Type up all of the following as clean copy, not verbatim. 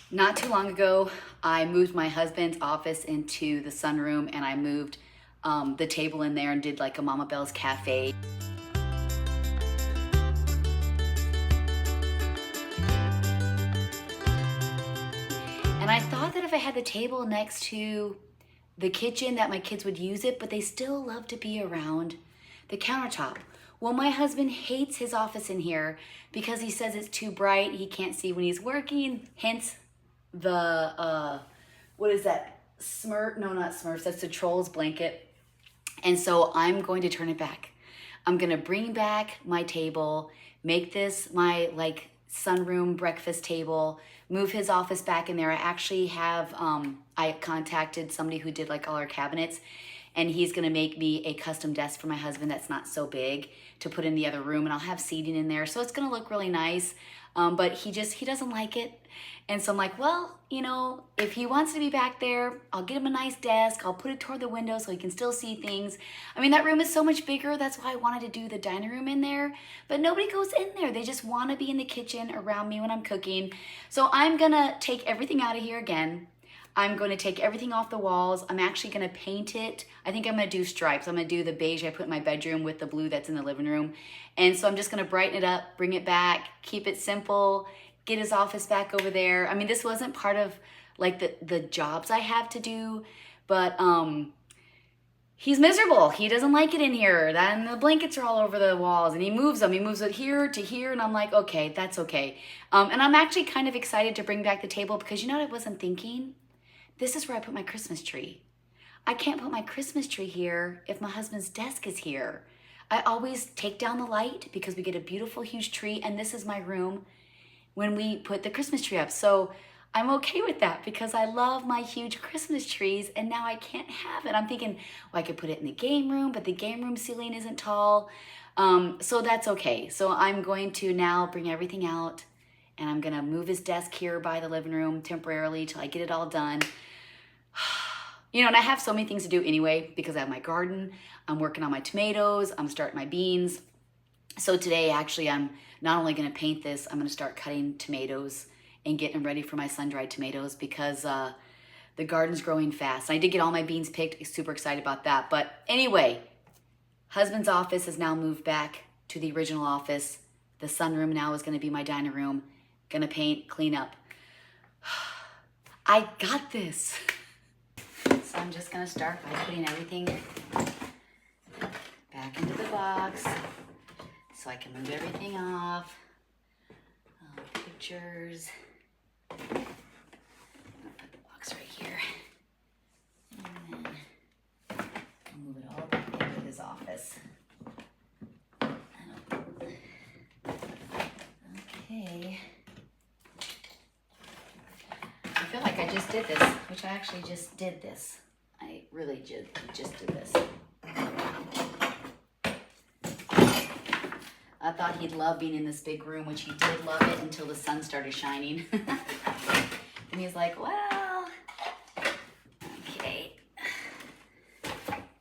Not too long ago, I moved my husband's office into the sunroom, and I moved the table in there and did like a Mama Bell's cafe. And I thought that if I had the table next to the kitchen that my kids would use it, but they still love to be around the countertop. Well, my husband hates his office in here because he says it's too bright. He can't see when he's working, hence the, what is that? Smurf? No, not Smurfs. That's the Trolls blanket. And so I'm going to turn it back. I'm going to bring back my table, make this my like sunroom breakfast table, move his office back in there. I actually have, I contacted somebody who did like all our cabinets, and he's gonna make me a custom desk for my husband that's not so big to put in the other room, and I'll have seating in there. So it's gonna look really nice, but he doesn't like it. And so I'm like, well, you know, if he wants to be back there, I'll get him a nice desk. I'll put it toward the window so he can still see things. I mean, that room is so much bigger. That's why I wanted to do the dining room in there. But nobody goes in there. They just want to be in the kitchen around me when I'm cooking. So I'm going to take everything out of here again. I'm going to take everything off the walls. I'm actually going to paint it. I think I'm going to do stripes. I'm going to do the beige I put in my bedroom with the blue that's in the living room. And so I'm just going to brighten it up, bring it back, keep it simple, get his office back over there. I mean, this wasn't part of like the jobs I have to do, but he's miserable. He doesn't like it in here. Then the blankets are all over the walls, and he moves them. He moves it here to here, and I'm like, okay, that's okay. And I'm actually kind of excited to bring back the table because you know what I wasn't thinking? This is where I put my Christmas tree. I can't put my Christmas tree here if my husband's desk is here. I always take down the light because we get a beautiful huge tree, and this is my room when we put the Christmas tree up. So I'm okay with that because I love my huge Christmas trees, and now I can't have it. I'm thinking, well, I could put it in the game room, but the game room ceiling isn't tall. So that's okay. So I'm going to now bring everything out, and I'm gonna move his desk here by the living room temporarily till I get it all done. You know, and I have so many things to do anyway because I have my garden, I'm working on my tomatoes, I'm starting my beans. So today, actually, I'm not only gonna paint this, I'm gonna start cutting tomatoes and getting ready for my sun-dried tomatoes because the garden's growing fast. I did get all my beans picked, super excited about that. But anyway, husband's office has now moved back to the original office. The sunroom now is gonna be my dining room. Gonna paint, clean up. I got this. So I'm just gonna start by putting everything back into the box so I can move everything off. Pictures. I'll put the box right here. And then I'll move it all back into his office. Okay. I feel like I just did this, which I actually just did this. I really just did this. I thought he'd love being in this big room, which he did love it until the sun started shining. And he's like, well, okay.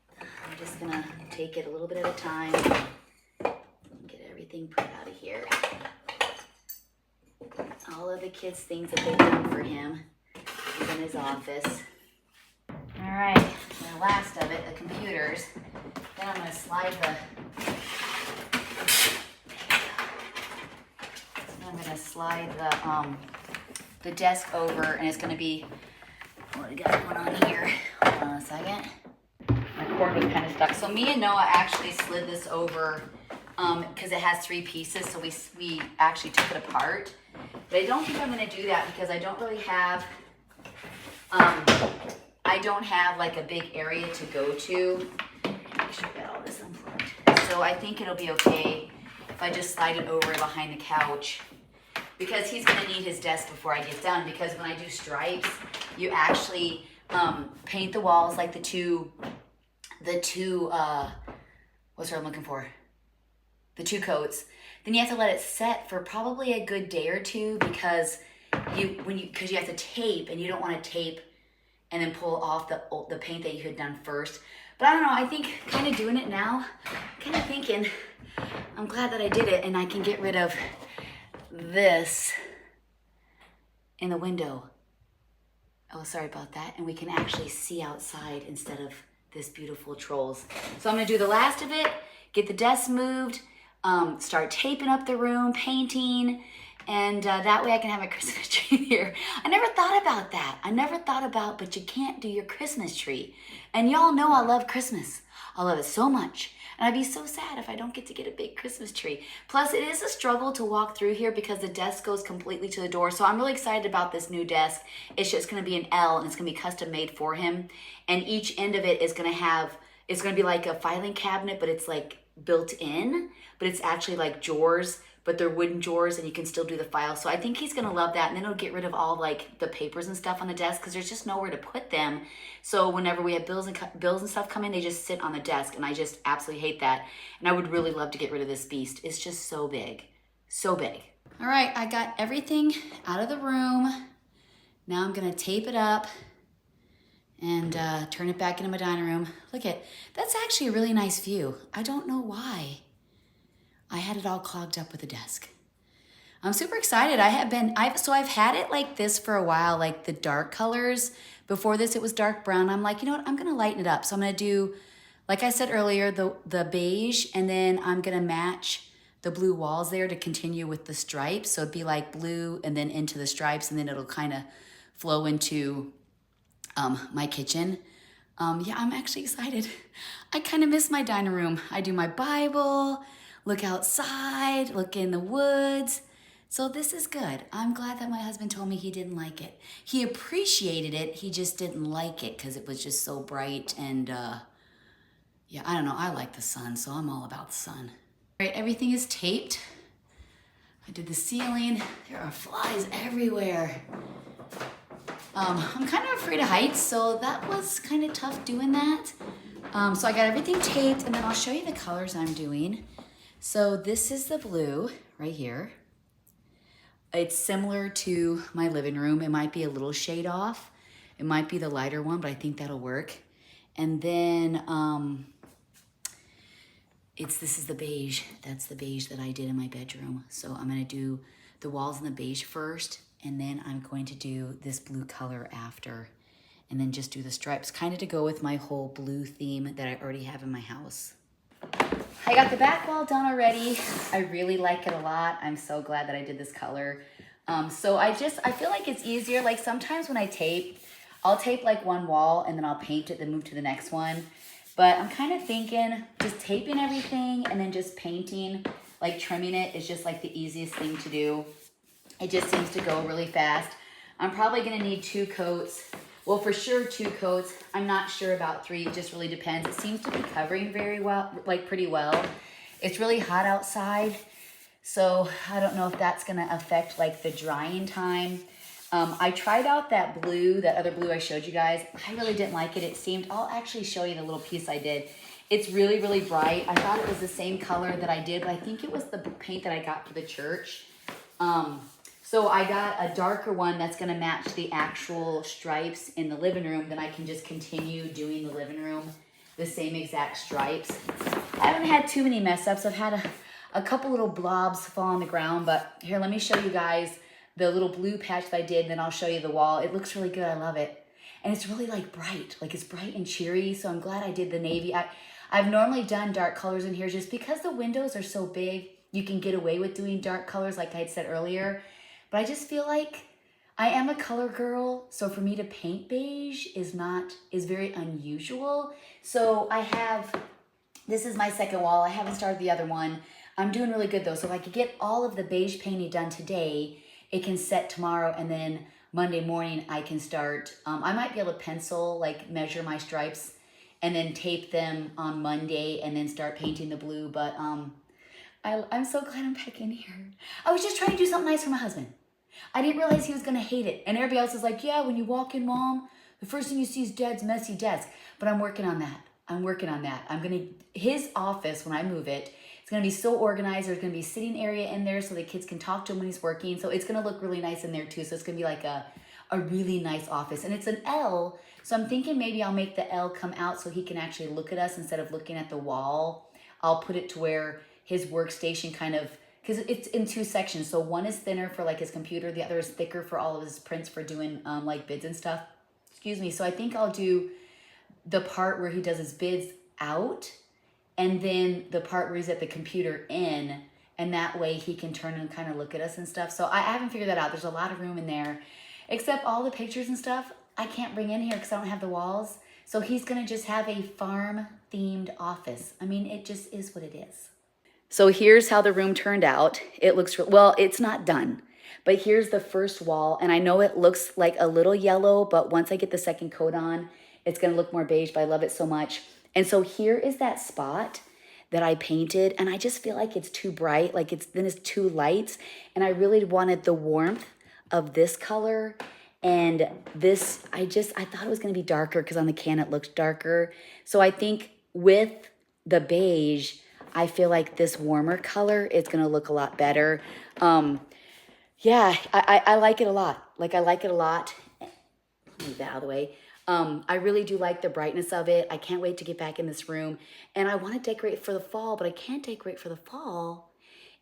I'm just gonna take it a little bit at a time and get everything put out of here. All of the kids' things that they've done for him is in his office. All right, the last of it, the computers. Then I'm gonna slide the desk over, and it's gonna be, what do we got going on here? Hold on a second. My cord was kind of stuck. So me and Noah actually slid this over because it has 3 pieces, so we actually took it apart. But I don't think I'm gonna do that because I don't really have, I don't have like a big area to go to. Make sure I got all this unplugged. So I think it'll be okay if I just slide it over behind the couch because he's gonna need his desk before I get done, because when I do stripes, you actually paint the walls like the two, what's what I'm looking for? The 2 coats. Then you have to let it set for probably a good day or 2 because because you have to tape, and you don't want to tape and then pull off the paint that you had done first. But I don't know, I think kind of doing it now, kind of thinking, I'm glad that I did it, and I can get rid of this in the window. Oh, sorry about that. And we can actually see outside instead of this beautiful trolls. So I'm gonna do the last of it, get the desk moved, start taping up the room, painting, and that way I can have my Christmas tree here. I never thought about that. I never thought about, but you can't do your Christmas tree. And y'all know I love Christmas. I love it so much. And I'd be so sad if I don't get to get a big Christmas tree. Plus, it is a struggle to walk through here because the desk goes completely to the door. So I'm really excited about this new desk. It's just gonna be an L and it's gonna be custom made for him. And each end of it is gonna have, it's gonna be like a filing cabinet, but it's like built in, but it's actually like drawers, but they're wooden drawers and you can still do the files. So I think he's gonna love that. And then it'll get rid of all like the papers and stuff on the desk because there's just nowhere to put them. So whenever we have bills and stuff come in, they just sit on the desk and I just absolutely hate that. And I would really love to get rid of this beast. It's just so big, so big. All right, I got everything out of the room. Now I'm gonna tape it up and turn it back into my dining room. Look at, that's actually a really nice view. I don't know why I had it all clogged up with the desk. I'm super excited. I've had it like this for a while, like the dark colors. Before this, it was dark brown. I'm like, you know what? I'm gonna lighten it up. So I'm gonna do, like I said earlier, the beige, and then I'm gonna match the blue walls there to continue with the stripes. So it'd be like blue and then into the stripes, and then it'll kind of flow into my kitchen. Yeah, I'm actually excited. I kind of miss my dining room. I do my Bible, look outside, look in the woods. So this is good. I'm glad that my husband told me he didn't like it. He appreciated it, he just didn't like it because it was just so bright and yeah, I don't know, I like the sun, so I'm all about the sun. All right, everything is taped. I did the ceiling. There are flies everywhere. I'm kind of afraid of heights, so that was kind of tough doing that. So I got everything taped, and then I'll show you the colors I'm doing. So this is the blue right here. It's similar to my living room. It might be a little shade off. It might be the lighter one, but I think that'll work. And then this is the beige. That's the beige that I did in my bedroom. So I'm gonna do the walls in the beige first, and then I'm going to do this blue color after, and then just do the stripes, kind of to go with my whole blue theme that I already have in my house. I got the back wall done already. I really like it a lot. I'm so glad that I did this color. So I feel like it's easier. Like sometimes when I tape, I'll tape like one wall and then I'll paint it, then move to the next one. But I'm kind of thinking just taping everything and then just painting, like trimming it is just like the easiest thing to do. It just seems to go really fast. I'm probably gonna need 2 coats. Well, for sure 2 coats. I'm not sure about 3, it just really depends. It seems to be covering very well, like pretty well. It's really hot outside, so I don't know if that's gonna affect like the drying time. I tried out that blue, that other blue I showed you guys. I really didn't like it. It seemed, I'll actually show you the little piece I did. It's really, really bright. I thought it was the same color that I did, but I think it was the paint that I got for the church. So I got a darker one that's gonna match the actual stripes in the living room. Then I can just continue doing the living room, the same exact stripes. I haven't had too many mess ups. I've had a couple little blobs fall on the ground, but here, let me show you guys the little blue patch that I did, and then I'll show you the wall. It looks really good, I love it. And it's really like bright, like it's bright and cheery, so I'm glad I did the navy. I've normally done dark colors in here just because the windows are so big, you can get away with doing dark colors like I had said earlier. But I just feel like I am a color girl, so for me to paint beige is very unusual. So this is my second wall. I haven't started the other one. I'm doing really good though. So if I could get all of the beige painting done today, it can set tomorrow, and then Monday morning I can start. I might be able to pencil, like measure my stripes and then tape them on Monday and then start painting the blue. But I'm so glad I'm back in here. I was just trying to do something nice for my husband. I didn't realize he was gonna hate it. And everybody else is like, yeah, when you walk in, Mom, the first thing you see is Dad's messy desk. But I'm working on that. His office, when I move it, it's gonna be so organized. There's gonna be a sitting area in there so the kids can talk to him when he's working. So it's gonna look really nice in there too. So it's gonna be like a really nice office. And it's an L, so I'm thinking maybe I'll make the L come out so he can actually look at us instead of looking at the wall. I'll put it to where his workstation kind of because it's in 2 sections. So one is thinner for like his computer, the other is thicker for all of his prints for doing like bids and stuff. Excuse me. So I think I'll do the part where he does his bids out, and then the part where he's at the computer in, and that way he can turn and kind of look at us and stuff. So I haven't figured that out. There's a lot of room in there, except all the pictures and stuff I can't bring in here because I don't have the walls. So he's gonna just have a farm themed office. I mean, it just is what it is. So here's how the room turned out. It looks, well, it's not done, but here's the first wall. And I know it looks like a little yellow, but once I get the second coat on, it's gonna look more beige, but I love it so much. And so here is that spot that I painted, and I just feel like it's too bright, like it's too light. And I really wanted the warmth of this color. And this, I thought it was gonna be darker because on the can it looks darker. So I think with the beige, I feel like this warmer color is gonna look a lot better. Yeah, I like it a lot. Like I like it a lot. Move that out of the way. I really do like the brightness of it. I can't wait to get back in this room. And I want to decorate for the fall, but I can't decorate for the fall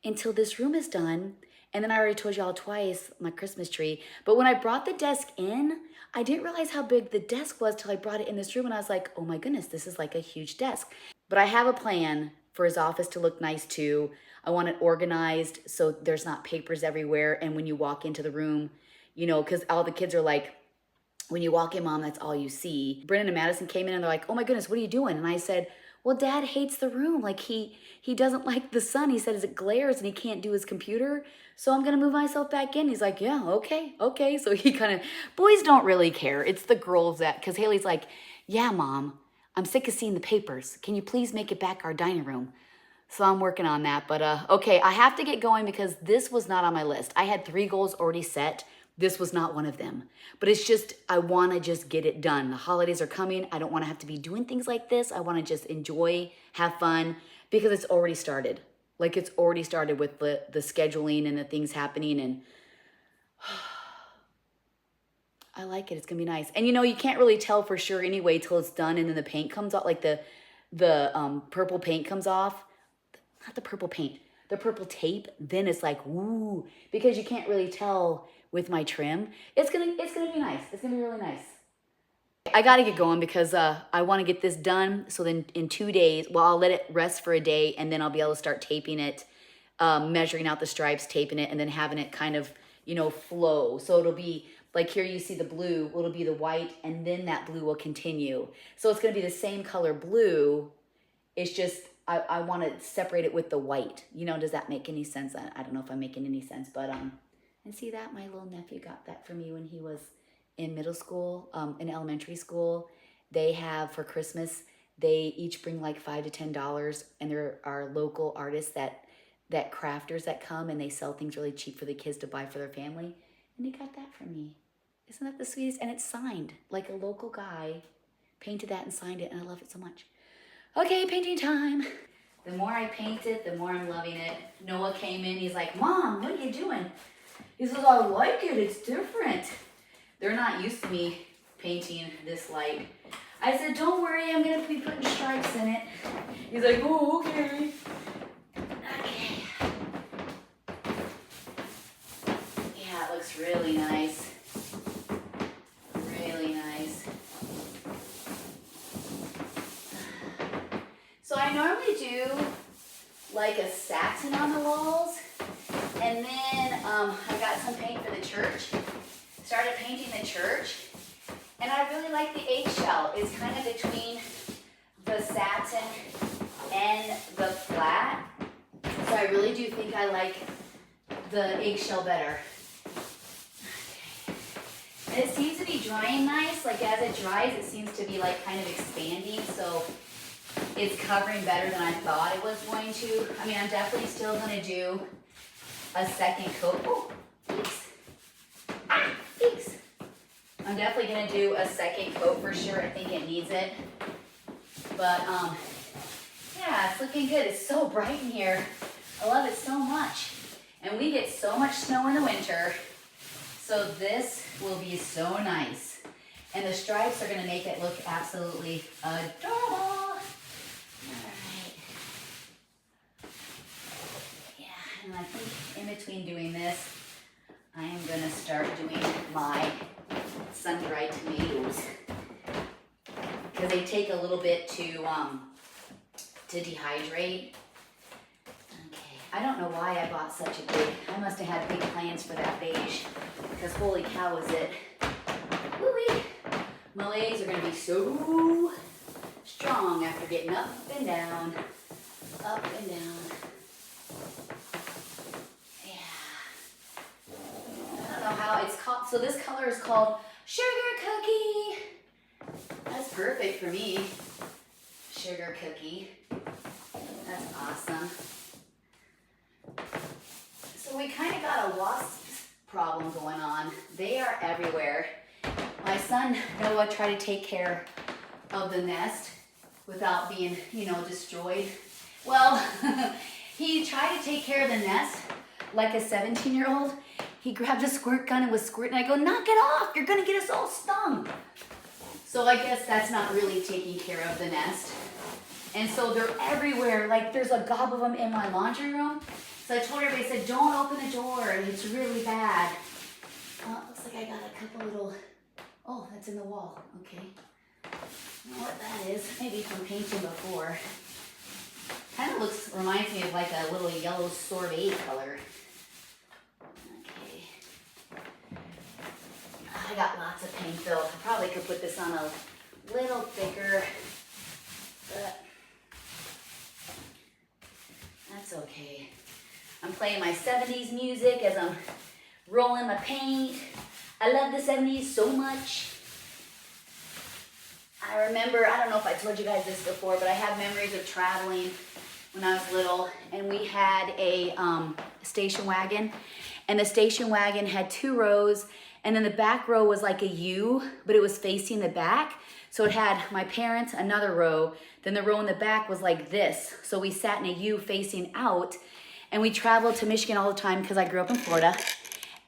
until this room is done. And then I already told y'all twice my Christmas tree. But when I brought the desk in, I didn't realize how big the desk was till I brought it in this room. And I was like, oh my goodness, this is like a huge desk. But I have a plan for his office to look nice too. I want it organized so there's not papers everywhere. And when you walk into the room, you know, because all the kids are like, when you walk in, Mom, that's all you see. Brennan and Madison came in and they're like, oh my goodness, what are you doing? And I said, well, Dad hates the room. Like he doesn't like the sun. He said it glares and he can't do his computer. So I'm going to move myself back in. He's like, yeah, okay. So he kind of, boys don't really care. It's the girls that, because Haley's like, yeah, Mom, I'm sick of seeing the papers. Can you please make it back our dining room? So I'm working on that. But okay, I have to get going because this was not on my list. I had 3 goals already set. This was not one of them. But it's just, I want to just get it done. The holidays are coming. I don't want to have to be doing things like this. I want to just enjoy, have fun, because it's already started. Like it's already started with the scheduling and the things happening. And I like it. It's going to be nice. And you know, you can't really tell for sure anyway till it's done and then the paint comes off, like the purple paint comes off. Not the purple paint, the purple tape. Then it's like, woo, because you can't really tell with my trim. It's gonna be nice. It's gonna be really nice. I gotta get going because I wanna get this done. So then in 2 days, well, I'll let it rest for a day and then I'll be able to start taping it, measuring out the stripes, taping it, and then having it kind of, you know, flow. So it'll be like here you see the blue, it'll be the white, and then that blue will continue. So it's gonna be the same color blue. It's just, I wanna separate it with the white. You know, does that make any sense? I don't know if I'm making any sense, but and see that? My little nephew got that for me when he was in middle school, in elementary school. They have, for Christmas, they each bring like $5 to $10, and there are local artists that crafters that come, and they sell things really cheap for the kids to buy for their family. And he got that for me. Isn't that the sweetest? And it's signed. Like a local guy painted that and signed it, and I love it so much. Okay, painting time. The more I paint it, the more I'm loving it. Noah came in, he's like, Mom, what are you doing? He says, I like it, it's different. They're not used to me painting this light. I said, don't worry, I'm gonna be putting stripes in it. He's like, oh, okay. Okay. Yeah, it looks really nice. Really nice. So I normally do like a satin on the walls. And then I got some paint for the church. Started painting the church. And I really like the eggshell. It's kind of between the satin and the flat. So I really do think I like the eggshell better. Okay. And it seems to be drying nice. Like as it dries, it seems to be like kind of expanding. So it's covering better than I thought it was going to. I mean, I'm definitely still going to do a second coat. Oh, thanks. Thanks. I'm definitely gonna do a second coat for sure. I think it needs it. But yeah, it's looking good. It's so bright in here. I love it so much. And we get so much snow in the winter. So this will be so nice. And the stripes are gonna make it look absolutely adorable. All right. Yeah, and And I think in between doing this, I am gonna start doing my sun-dried tomatoes because they take a little bit to dehydrate. Okay, I don't know why I bought such a big, I must have had big plans for that beige because holy cow is it. Woo-wee. My legs are gonna be so strong after getting up and down, up and down. I don't know how it's called. So this color is called Sugar Cookie. That's perfect for me. Sugar Cookie. That's awesome. So we kind of got a wasp problem going on. They are everywhere. My son Noah tried to take care of the nest without being, you know, destroyed. Well, he tried to take care of the nest like a 17-year-old. He grabbed a squirt gun and was squirting. I go, knock it off. You're going to get us all stung. So I guess that's not really taking care of the nest. And so they're everywhere. Like there's a gob of them in my laundry room. So I told everybody, I said, don't open the door. It's really bad. Looks like I got a couple little, oh, that's in the wall. Okay. I don't know what that is. Maybe from painting before. Kind of reminds me of like a little yellow sorbet color. I got lots of paint though. I probably could put this on a little thicker, but that's okay. I'm playing my 70s music as I'm rolling my paint. I love the 70s so much. I remember, I don't know if I told you guys this before, but I have memories of traveling when I was little, and we had a station wagon, and the station wagon had 2 rows. And then the back row was like a U, but it was facing the back. So it had my parents, another row. Then the row in the back was like this. So we sat in a U facing out. And we traveled to Michigan all the time because I grew up in Florida.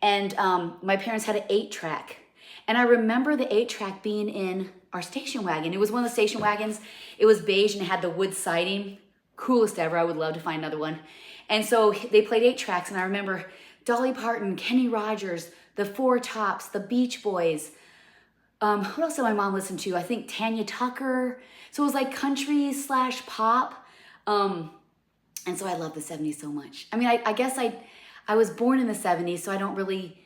And my parents had an 8-track. And I remember the 8-track being in our station wagon. It was one of the station wagons. It was beige and it had the wood siding. Coolest ever. I would love to find another one. And so they played 8 tracks. And I remember Dolly Parton, Kenny Rogers, the Four Tops, the Beach Boys. What else did my mom listen to? I think Tanya Tucker. So it was like country / pop. And so I love the 70s so much. I mean, I guess I was born in the 70s, so I don't really,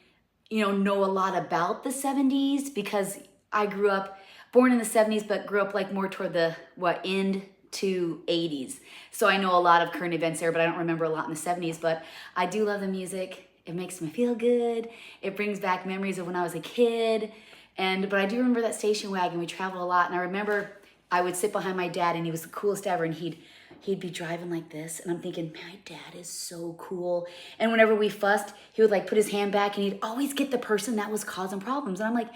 you know a lot about the 70s because I grew up, born in the 70s, but grew up like more toward the, end to 80s. So I know a lot of current events there, but I don't remember a lot in the 70s. But I do love the music. It makes me feel good. It brings back memories of when I was a kid. But I do remember that station wagon. We traveled a lot. And I remember I would sit behind my dad and he was the coolest ever. And he'd be driving like this. And I'm thinking, my dad is so cool. And whenever we fussed, he would like put his hand back and he'd always get the person that was causing problems. And I'm like,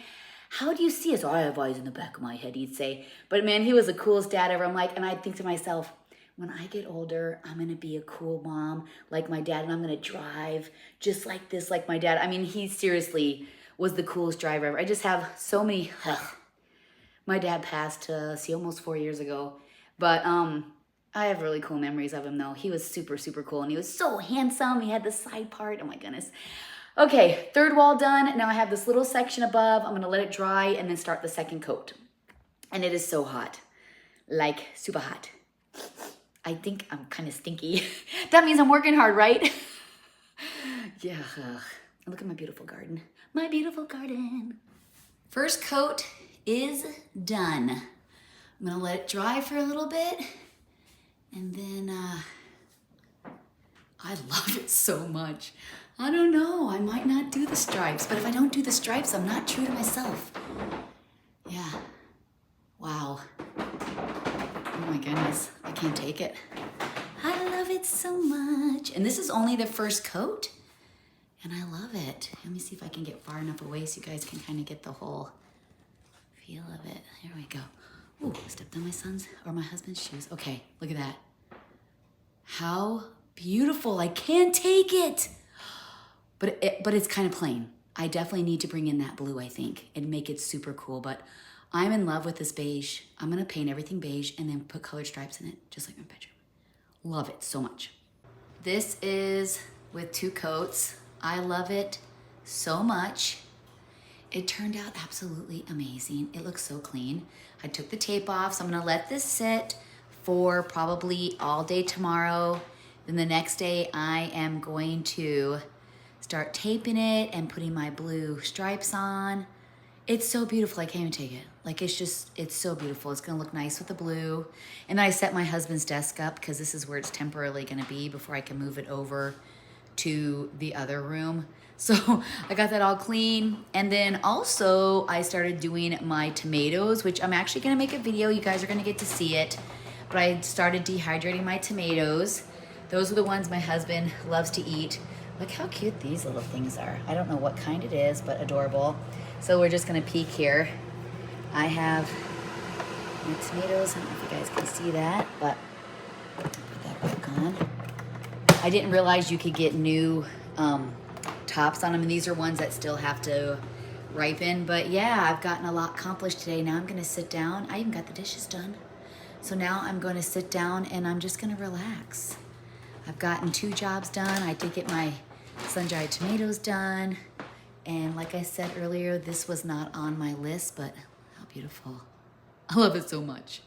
how do you see us? Oh, I have eyes in the back of my head, he'd say. But man, he was the coolest dad ever. I'm like, and I'd think to myself, when I get older, I'm going to be a cool mom like my dad, and I'm going to drive just like this, like my dad. I mean, he seriously was the coolest driver ever. I just have so many. My dad passed, almost 4 years ago. But I have really cool memories of him, though. He was super, super cool, and he was so handsome. He had the side part. Oh, my goodness. Okay, 3rd wall done. Now I have this little section above. I'm going to let it dry and then start the 2nd coat. And it is so hot, like super hot. I think I'm kind of stinky. That means I'm working hard, right? Yeah. Look at my beautiful garden. My beautiful garden. First coat is done. I'm gonna let it dry for a little bit. And then, I love it so much. I don't know, I might not do the stripes, but if I don't do the stripes, I'm not true to myself. Yeah. Wow. Oh my goodness, I can't take it. I love it so much. And this is only the first coat, and I love it. Let me see if I can get far enough away so you guys can kind of get the whole feel of it. Here we go. Ooh, stepped on my son's or my husband's shoes. Okay, look at that. How beautiful, I can't take it. But it's kind of plain. I definitely need to bring in that blue, I think, and make it super cool. But I'm in love with this beige. I'm gonna paint everything beige and then put colored stripes in it, just like my bedroom. Love it so much. This is with 2 coats. I love it so much. It turned out absolutely amazing. It looks so clean. I took the tape off, so I'm gonna let this sit for probably all day tomorrow. Then the next day I am going to start taping it and putting my blue stripes on. It's so beautiful, I can't even take it. Like it's so beautiful. It's gonna look nice with the blue. And then I set my husband's desk up because this is where it's temporarily gonna be before I can move it over to the other room. So I got that all clean. And then also I started doing my tomatoes, which I'm actually gonna make a video. You guys are gonna get to see it. But I started dehydrating my tomatoes. Those are the ones my husband loves to eat. Look how cute these little things are. I don't know what kind it is, but adorable. So we're just gonna peek here. I have my tomatoes. I don't know if you guys can see that, but put that back on. I didn't realize you could get new tops on them, and these are ones that still have to ripen. But yeah, I've gotten a lot accomplished today. Now I'm gonna sit down. I even got the dishes done. So now I'm going to sit down and I'm just gonna relax. I've gotten 2 jobs done. I did get my sun-dried tomatoes done. And like I said earlier, this was not on my list, but how beautiful. I love it so much.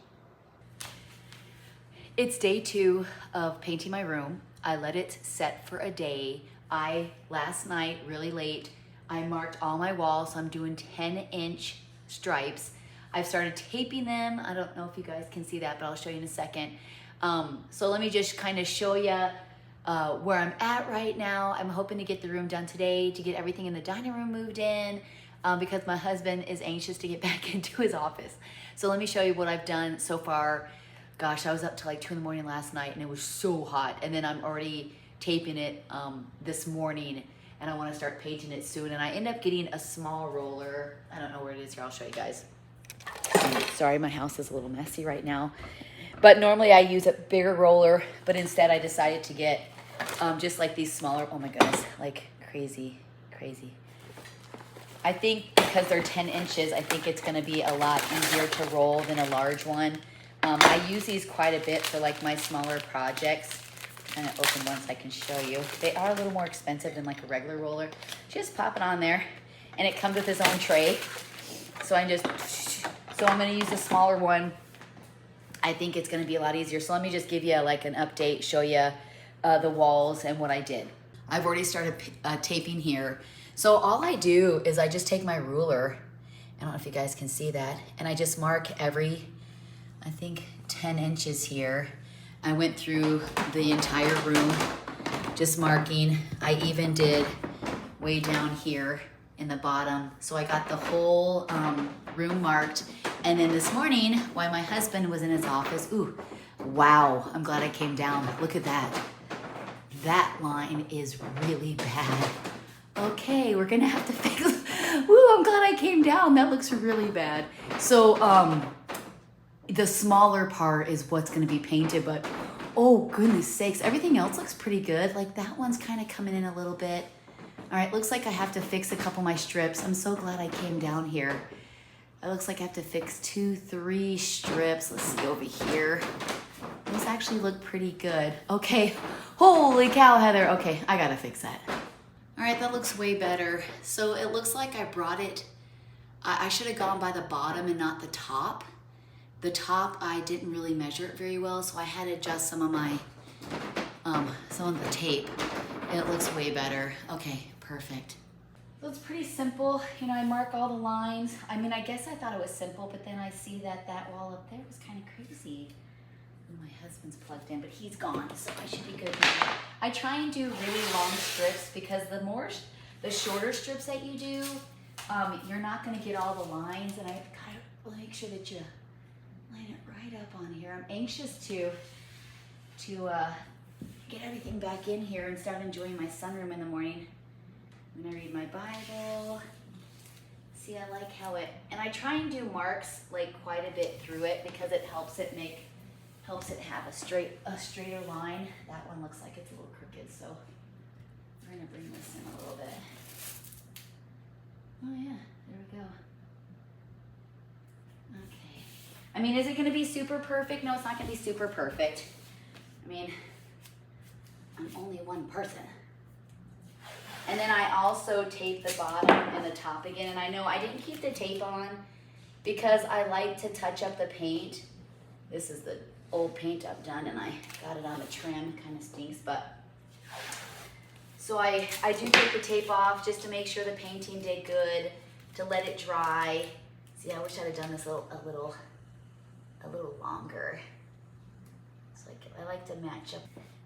It's day 2 of painting my room. I let it set for a day. Last night, really late, I marked all my walls. So I'm doing 10-inch stripes. I've started taping them. I don't know if you guys can see that, but I'll show you in a second. So let me just kind of show you where I'm at right now. I'm hoping to get the room done today, to get everything in the dining room moved in, because my husband is anxious to get back into his office. So let me show you what I've done so far. Gosh, I was up till like 2 in the morning last night and it was so hot. And then I'm already taping it this morning and I want to start painting it soon. And I end up getting a small roller. I don't know where it is here. I'll show you guys. Sorry, my house is a little messy right now. But normally I use a bigger roller, but instead I decided to get just like these smaller, oh my goodness, like crazy. I think because they're 10 inches, I think it's gonna be a lot easier to roll than a large one. I use these quite a bit for like my smaller projects. I'm gonna open one so I can show you. They are a little more expensive than like a regular roller. Just pop it on there and it comes with its own tray. So I'm gonna use a smaller one. I think it's gonna be a lot easier. So let me just give you like an update, show you the walls and what I did. I've already started taping here. So all I do is I just take my ruler, I don't know if you guys can see that, and I just mark every, I think 10 inches here. I went through the entire room just marking. I even did way down here in the bottom. So I got the whole room marked. And then this morning, while my husband was in his office, ooh, wow, I'm glad I came down. Look at that. That line is really bad. Okay, we're gonna have to fix, woo, I'm glad I came down. That looks really bad. So the smaller part is what's gonna be painted, but oh goodness sakes, everything else looks pretty good. Like that one's kind of coming in a little bit. All right, looks like I have to fix a couple of my strips. I'm so glad I came down here. It looks like I have to fix 2, 3 strips. Let's see over here. Those actually look pretty good. Okay, holy cow, Heather. Okay, I gotta fix that. All right, that looks way better. So it looks like I brought it, I should have gone by the bottom and not the top. The top, I didn't really measure it very well, so I had to adjust some of my, some of the tape. It looks way better. Okay, perfect. So it's pretty simple. You know, I mark all the lines. I mean, I guess I thought it was simple, but then I see that that wall up there was kind of crazy. My husband's plugged in, but he's gone, so I should be good now. I try and do really long strips because the shorter strips that you do, you're not gonna get all the lines, and I gotta make sure that you line it right up on here. I'm anxious to get everything back in here and start enjoying my sunroom in the morning. I'm gonna read my Bible. See, I like how it, and I try and do marks like quite a bit through it because it helps it have a straighter line. That one looks like it's a little crooked, so we're gonna bring this in a little bit. Oh yeah, there we go. Okay. I mean, is it gonna be super perfect? No, it's not gonna be super perfect. I mean, I'm only one person. And then I also taped the bottom and the top again. And I know I didn't keep the tape on because I like to touch up the paint. This is the old paint I've done and I got it on the trim, kind of stinks, but. So I do take the tape off just to make sure the painting did good, to let it dry. See, I wish I'd have done this a little longer. It's like, I like to match up.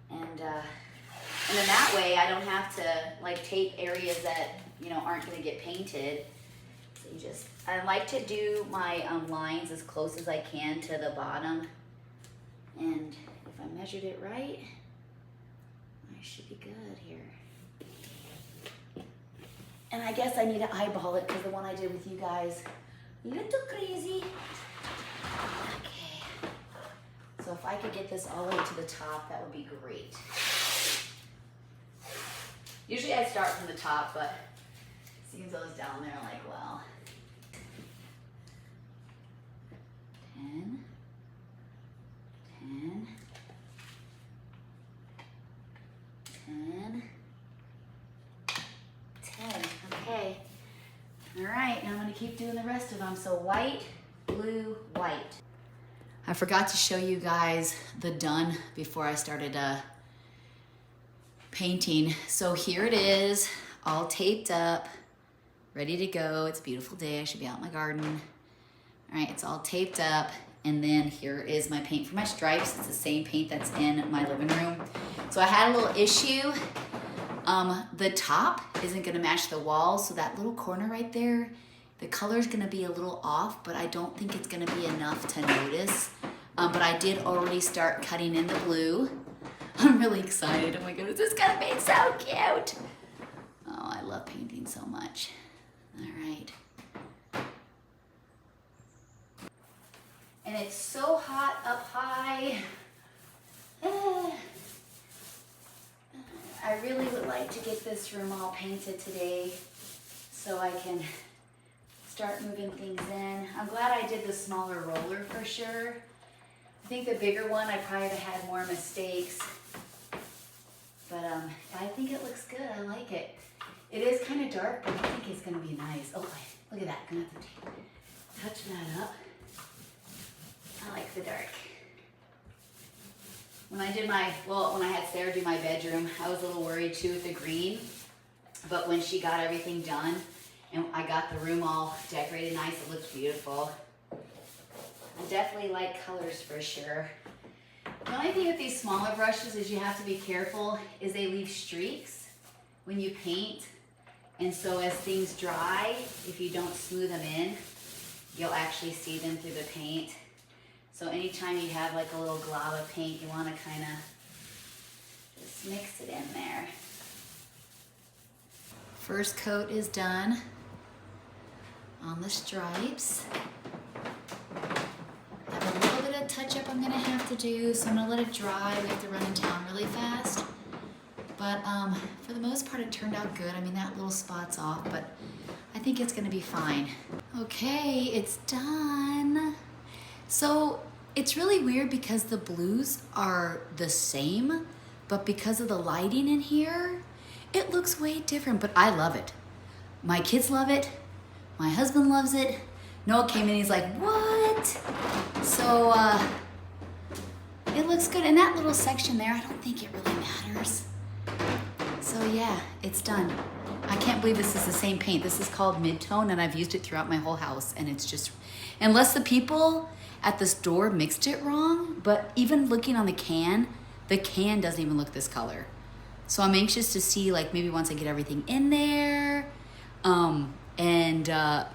And then that way I don't have to like tape areas that, you know, aren't gonna get painted. So you just, I like to do my lines as close as I can to the bottom. And if I measured it right, I should be good here. And I guess I need to eyeball it because the one I did with you guys, a little crazy. Okay. So if I could get this all the way to the top, that would be great. Usually I start from the top, but seeing those down there, like, well. 10, 10, 10, 10. Okay. All right, now I'm gonna keep doing the rest of them. So white, blue, white. I forgot to show you guys the done before I started painting. So here it is, all taped up, ready to go. It's a beautiful day. I should be out in my garden. All right, it's all taped up. And then here is my paint for my stripes. It's the same paint that's in my living room. So I had a little issue. The top isn't gonna match the wall, so that little corner right there, the color's gonna be a little off, but I don't think it's gonna be enough to notice. But I did already start cutting in the blue. I'm really excited. Oh my goodness, this is gonna be so cute. Oh, I love painting so much. All right. And it's so hot up high. I really would like to get this room all painted today so I can start moving things in. I'm glad I did the smaller roller for sure. I think the bigger one, I probably would have had more mistakes. But I think it looks good. I like it. It is kind of dark, but I think it's going to be nice. Oh, look at that. I'm going to have to touch that up. I like the dark. When I did when I had Sarah do my bedroom, I was a little worried too with the green. But when she got everything done and I got the room all decorated nice, it looked beautiful. I definitely like colors for sure. The only thing with these smaller brushes is you have to be careful is they leave streaks when you paint. And so as things dry, if you don't smooth them in, you'll actually see them through the paint. So anytime you have like a little glob of paint, you want to kind of just mix it in there. First coat is done on the stripes. I have a little bit of touch up I'm going to have to do, so I'm going to let it dry. We have to run in town really fast. But for the most part, it turned out good. I mean, that little spot's off, but I think it's going to be fine. Okay, it's done. So it's really weird because the blues are the same, but because of the lighting in here, it looks way different, but I love it. My kids love it. My husband loves it. Noah came in, he's like, what? So it looks good. In that little section there, I don't think it really matters. So yeah, it's done. I can't believe this is the same paint. This is called mid-tone and I've used it throughout my whole house and it's just, unless the people at the store mixed it wrong, but even looking on the can doesn't even look this color. So I'm anxious to see, like, maybe once I get everything in there, and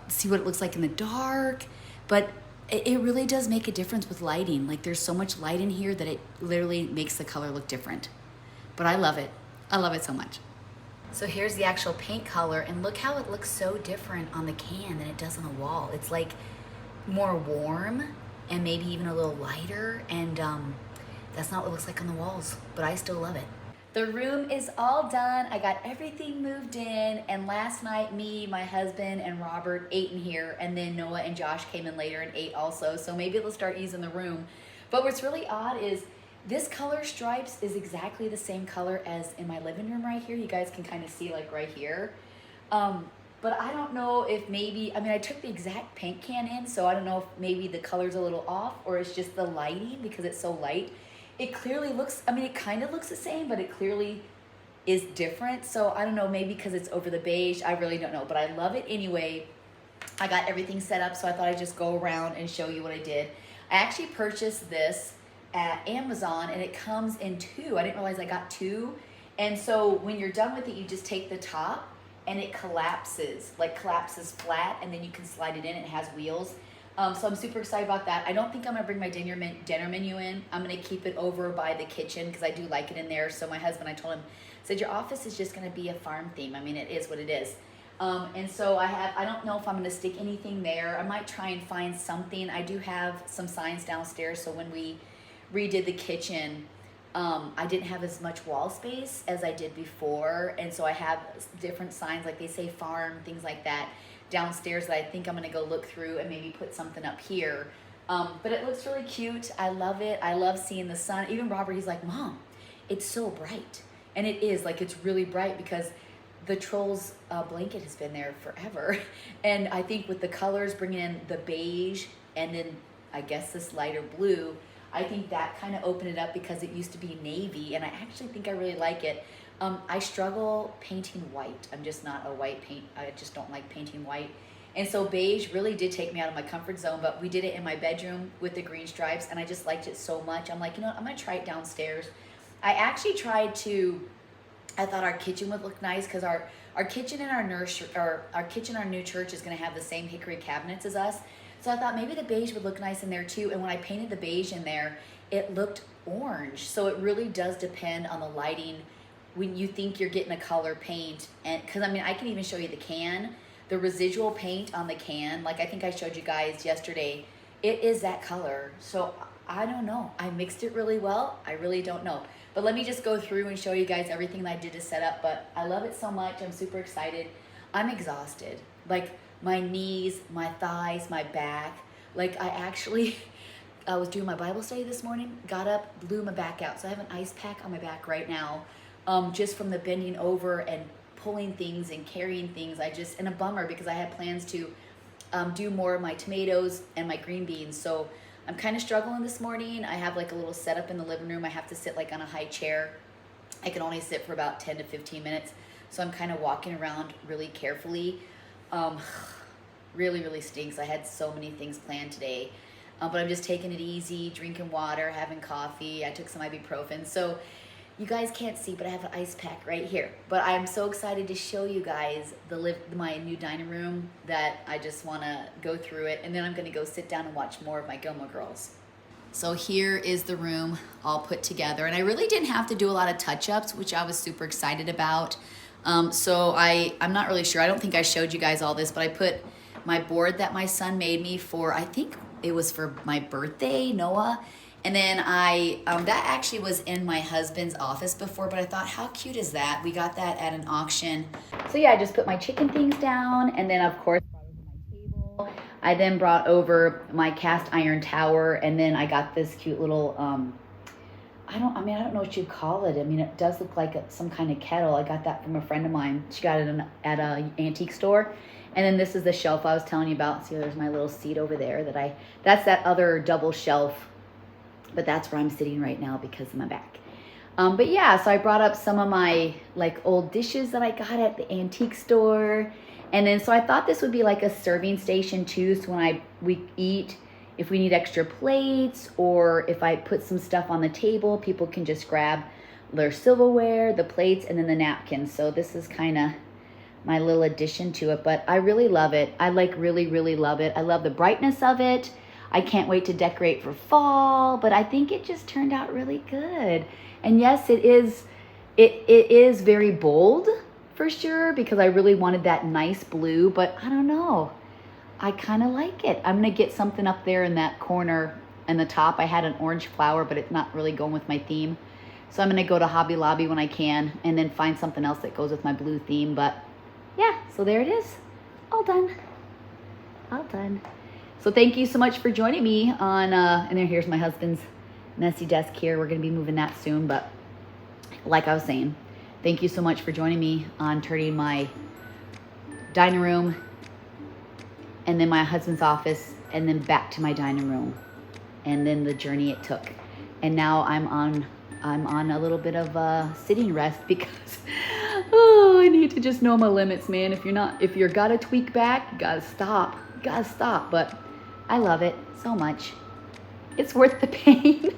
see what it looks like in the dark. But it really does make a difference with lighting. Like, there's so much light in here that it literally makes the color look different. But I love it. I love it so much. So here's the actual paint color, and look how it looks so different on the can than it does on the wall. It's like more warm and maybe even a little lighter, and that's not what it looks like on the walls, but I still love it. The room is all done. I got everything moved in, and last night me, my husband, and Robert ate in here, and then Noah and Josh came in later and ate also, so maybe they'll start using the room. But what's really odd is This color stripes is exactly the same color as in my living room right here. You guys can kind of see like right here. But I don't know if maybe, I mean, I took the exact paint can in, so I don't know if maybe the color's a little off or it's just the lighting because it's so light. It clearly looks, I mean, it kind of looks the same, but it clearly is different. So I don't know, maybe because it's over the beige, I really don't know, but I love it anyway. I got everything set up, so I thought I'd just go around and show you what I did. I actually purchased this at Amazon, and it comes in two. I didn't realize I got two. And so when you're done with it, you just take the top and it collapses flat, and then you can slide it in. It has wheels. So I'm super excited about that. I don't think I'm gonna bring my dinner menu in. I'm gonna keep it over by the kitchen because I do like it in there. So my husband, I told him, said, your office is just gonna be a farm theme. I mean, it is what it is. And so I don't know if I'm gonna stick anything there. I might try and find something. I do have some signs downstairs. So when we redid the kitchen, I didn't have as much wall space as I did before. And so I have different signs, like they say farm, things like that downstairs that I think I'm gonna go look through and maybe put something up here. But it looks really cute. I love it. I love seeing the sun. Even Robert, he's like, Mom, it's so bright. And it is, like, it's really bright because the Trolls blanket has been there forever. And I think with the colors, bringing in the beige and then I guess this lighter blue, I think that kind of opened it up because it used to be navy, and I actually think I really like it. I struggle painting white. I'm just not a white paint. I just don't like painting white. And so beige really did take me out of my comfort zone, but we did it in my bedroom with the green stripes, and I just liked it so much. I'm like, you know what, I'm gonna try it downstairs. I actually tried to, I thought our kitchen would look nice because our kitchen in our new church is gonna have the same hickory cabinets as us. So I thought maybe the beige would look nice in there too. And when I painted the beige in there, it looked orange. So it really does depend on the lighting when you think you're getting a color paint. And because I mean, I can even show you the can, the residual paint on the can. Like I think I showed you guys yesterday, it is that color. So I don't know. I mixed it really well. I really don't know. But let me just go through and show you guys everything that I did to set up. But I love it so much. I'm super excited. I'm exhausted. Like, my knees, my thighs, my back. Like I was doing my Bible study this morning, got up, blew my back out. So I have an ice pack on my back right now, just from the bending over and pulling things and carrying things. And a bummer because I had plans to do more of my tomatoes and my green beans. So I'm kind of struggling this morning. I have like a little setup in the living room. I have to sit like on a high chair. I can only sit for about 10 to 15 minutes. So I'm kind of walking around really carefully. Really stinks. I had so many things planned today, but I'm just taking it easy, drinking water, having coffee. I took some ibuprofen. So you guys can't see, but I have an ice pack right here. But I'm so excited to show you guys my new dining room that I just want to go through it. And then I'm going to go sit down and watch more of my Gilmore Girls. So here is the room all put together. And I really didn't have to do a lot of touch-ups, which I was super excited about. So I'm not really sure. I don't think I showed you guys all this, but I put my board that my son made me for, I think it was for my birthday, Noah. And then that actually was in my husband's office before, but I thought, how cute is that? We got that at an auction. So yeah, I just put my chicken things down, and then of course, brought over my table. I then brought over my cast iron tower, and then I got this cute little, I don't know what you'd call it. I mean, it does look like some kind of kettle. I got that from a friend of mine. She got it at an antique store. And then this is the shelf I was telling you about. See, there's my little seat over there that's that other double shelf. But that's where I'm sitting right now because of my back. But yeah, so I brought up some of my like old dishes that I got at the antique store. And then so I thought this would be like a serving station too. So when we eat, if we need extra plates or if I put some stuff on the table, people can just grab their silverware, the plates, and then the napkins. So this is kind of my little addition to it, but I really love it. I really love it. I love the brightness of it. I can't wait to decorate for fall, but I think it just turned out really good. And yes, it is very bold for sure because I really wanted that nice blue, but I don't know. I kind of like it. I'm gonna get something up there in that corner in the top. I had an orange flower, but it's not really going with my theme. So I'm gonna go to Hobby Lobby when I can and then find something else that goes with my blue theme, but yeah, so there it is. All done. So thank you so much for joining me on, and then here's my husband's messy desk here. We're going to be moving that soon. But like I was saying, thank you so much for joining me on turning my dining room and then my husband's office and then back to my dining room, and then the journey it took. And now I'm on a little bit of a sitting rest because I need to just know my limits, man. If you're gotta tweak back, you gotta stop. But I love it so much. It's worth the pain.